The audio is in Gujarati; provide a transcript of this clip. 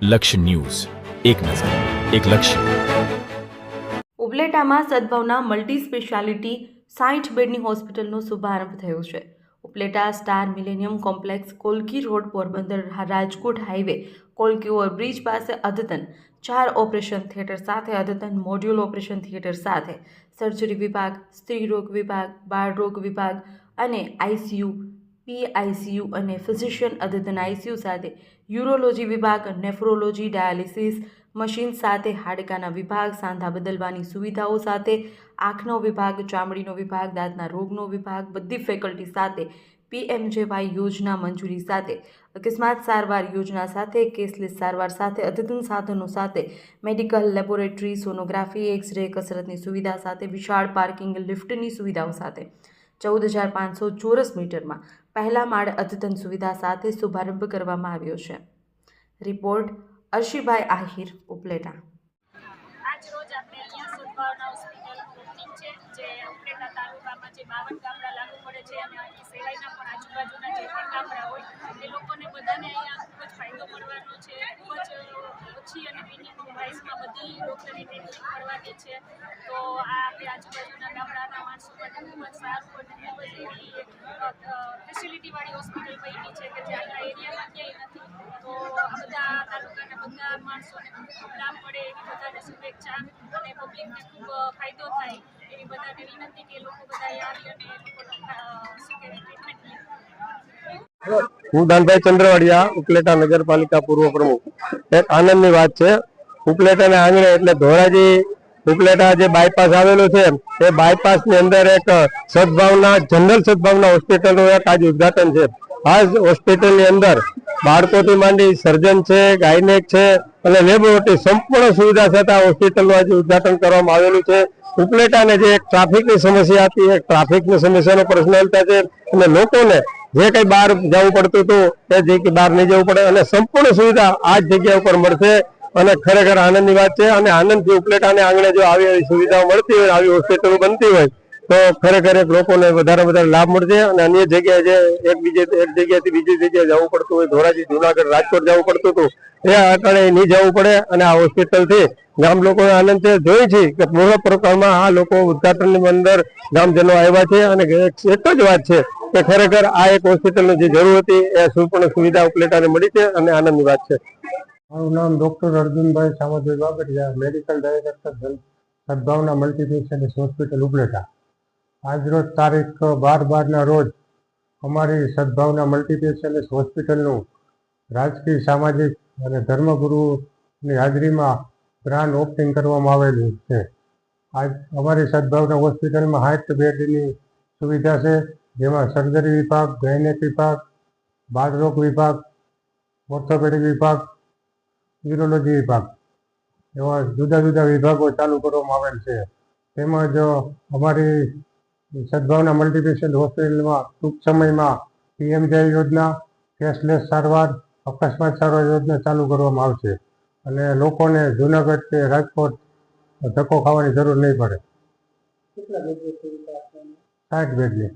લક્ષ્ય ન્યૂઝ, એક નજર, એક લક્ષ્ય. ઉપલેટામાં સદભાવના મલ્ટી સ્પેશિયાલિટી 60 બેડની હોસ્પિટલનો શુભારંભ થયો છે. Upleta star millennium complex, Kolki road, Porbandar Rajkot highway, Kolki overbridge પાસે અદ્યતન 4 ઓપરેશન થિયેટર સાથે અદ્યતન મોડ્યુલ ઓપરેશન થિયેટર સાથે સર્જરી વિભાગ, સ્ત્રી રોગ વિભાગ, બાળ રોગ વિભાગ અને આઈસીયુ, પીઆઈસીયુ અને ફિઝિશિયન અદ્યતન આઈસીયુ સાથે યુરોલોજી વિભાગ, નેફ્રોલોજી, ડાયાલિસિસ મશીન સાથે હાડકાના વિભાગ, સાંધા બદલવાની સુવિધાઓ સાથે આંખનો વિભાગ, ચામડીનો વિભાગ, દાંતના રોગનો વિભાગ, બધી ફેકલ્ટી સાથે પીએમજેવાય યોજના મંજૂરી સાથે અકસ્માત સારવાર યોજના સાથે કેસલેસ સારવાર સાથે અદ્યતન સાધનો સાથે મેડિકલ લેબોરેટરી, સોનોગ્રાફી, એક્સ-રે, કસરતની સુવિધા સાથે વિશાળ પાર્કિંગ લિફ્ટની સુવિધાઓ સાથે 14,500 ચોરસ મીટરમાં પહેલા માળ અદ્યતન સુવિધા સાથે શુભારંભ કરવામાં આવ્યો છે. રિપોર્ટ અર્શીભાઈ આહિર, ઉપલેટા. આજ રોજ આપણે અહીંયા સદભાવના હોસ્પિટલનું ઓપનિંગ છે, જે ઉપલેટા તાલુકામાં જે 52 ગામડા લાગુ પડે છે અને અહીં સિવાયના પણ આજુબાજુના જે પણ ગામડા હોય એ લોકોને બધાને અહીંયા ખૂબ જ ફાયદો મળવાનો છે. ખૂબ જ ઓછી અને મિનિમમ પ્રાઇસમાં બધી ડૉક્ટરની ટ્રીટમેન્ટ મળવાની છે. તો આ આપણે આજુબાજુના ગામડાના માણસો માટે ખૂબ જ સારું અને ખૂબ જ એવી ફેસિલિટીવાળી હોસ્પિટલ બની છે કે જે આપણા એરિયામાં ક્યાંય નથી. તો આ બધા તાલુકાના બધા માણસોને ખૂબ લાભ મળે એવી બધાને શુભેચ્છા અને પબ્લિકને ખૂબ ફાયદો થાય એવી બધાને વિનંતી કે લોકો બધાએ આવી અને લોકોનું શું કહેવાય ટ્રીટમેન્ટ લે. હું દાનભાઈ ચંદ્રવાડિયા, ઉપલેટા નગરપાલિકા પૂર્વ પ્રમુખ. એક આનંદની વાત છે, ઉપલેટાના આંગણે એટલે ધોરાજી ઉપલેટા જે બાયપાસ આવેલું છે એ બાયપાસની અંદર એક સદભાવના જનરલ સદભાવના હોસ્પિટલનું એક આજે ઉદ્ઘાટન છે. આ હોસ્પિટલની અંદર બાળકોથી માંડી સર્જન છે, ગાયનેક છે અને લેબોરેટરી સંપૂર્ણ સુવિધા સાથે આ હોસ્પિટલનું આજે ઉદ્ઘાટન કરવામાં આવેલું છે. ઉપલેટાને જે એક ટ્રાફિકની સમસ્યા હતી, એક ટ્રાફિકની સમસ્યાનો પ્રશ્ન હલતા છે અને લોકોને જે કઈ બહાર જવું પડતું હતું એ જગ્યાએ બહાર નહીં જવું પડે અને સંપૂર્ણ સુવિધા આ જ જગ્યા ઉપર મળશે અને ખરેખર આનંદની વાત છે. અને આનંદથી ઉપલેટાને આંગણે જો આવી આવી સુવિધાઓ મળતી હોય, આવી હોસ્પિટલો બનતી હોય તો ખરેખર લોકોને વધારે લાભ મળશે. અને અન્ય જગ્યાએ જે એક જગ્યાએથી બીજી જગ્યાએ જવું પડતું હોય, ધોરાજી, જુનાગઢ, રાજકોટ જવું પડતું હતું એ અટાણે નહીં જવું પડે અને આ હોસ્પિટલથી ગામ લોકોને આનંદ છે. જોઈ છે કે પૂર્ણ પ્રકારમાં આ લોકો ઉદ્ઘાટનની અંદર ગામજનો આવ્યા છે અને એક જ વાત છે કે ખરેખર આ એક હોસ્પિટલની જે જરૂર હતી એ સંપૂર્ણ સુવિધા ઉપલેટાને મળી છે અને આનંદની વાત છે. મારું નામ doctor Arjunbhai Samatbhai Babariya, medical director, Sadbhavna multi speciality hospital Upleta. આજરોજ તારીખ 12/12 રોજ અમારી સદભાવના મલ્ટી સ્પેશિયાલિટી હોસ્પિટલનું રાજકીય, સામાજિક અને ધર્મગુરુની હાજરીમાં ગ્રાન્ડ ઓપનિંગ કરવામાં આવેલું છે. આજ અમારી સદભાવના હોસ્પિટલમાં 60 બેડની સુવિધા છે, જેમાં સર્જરી વિભાગ, ગાયનેક વિભાગ, બાળરોગ વિભાગ, ઓર્થોપેડિક વિભાગ, યુરોલોજી વિભાગ એવા જુદા જુદા વિભાગો ચાલુ કરવામાં આવેલ છે. તેમજ અમારી સદભાવના મલ્ટીસ્પેશિયાલિટી હોસ્પિટલમાં ટૂંક સમયમાં પીએમજે યોજના, કેશલેસ સારવાર, અકસ્માત સારવાર યોજના ચાલુ કરવામાં આવશે અને લોકોને જુનાગઢ કે રાજકોટ ધક્કો ખાવાની જરૂર નહીં પડે. 60 બેડની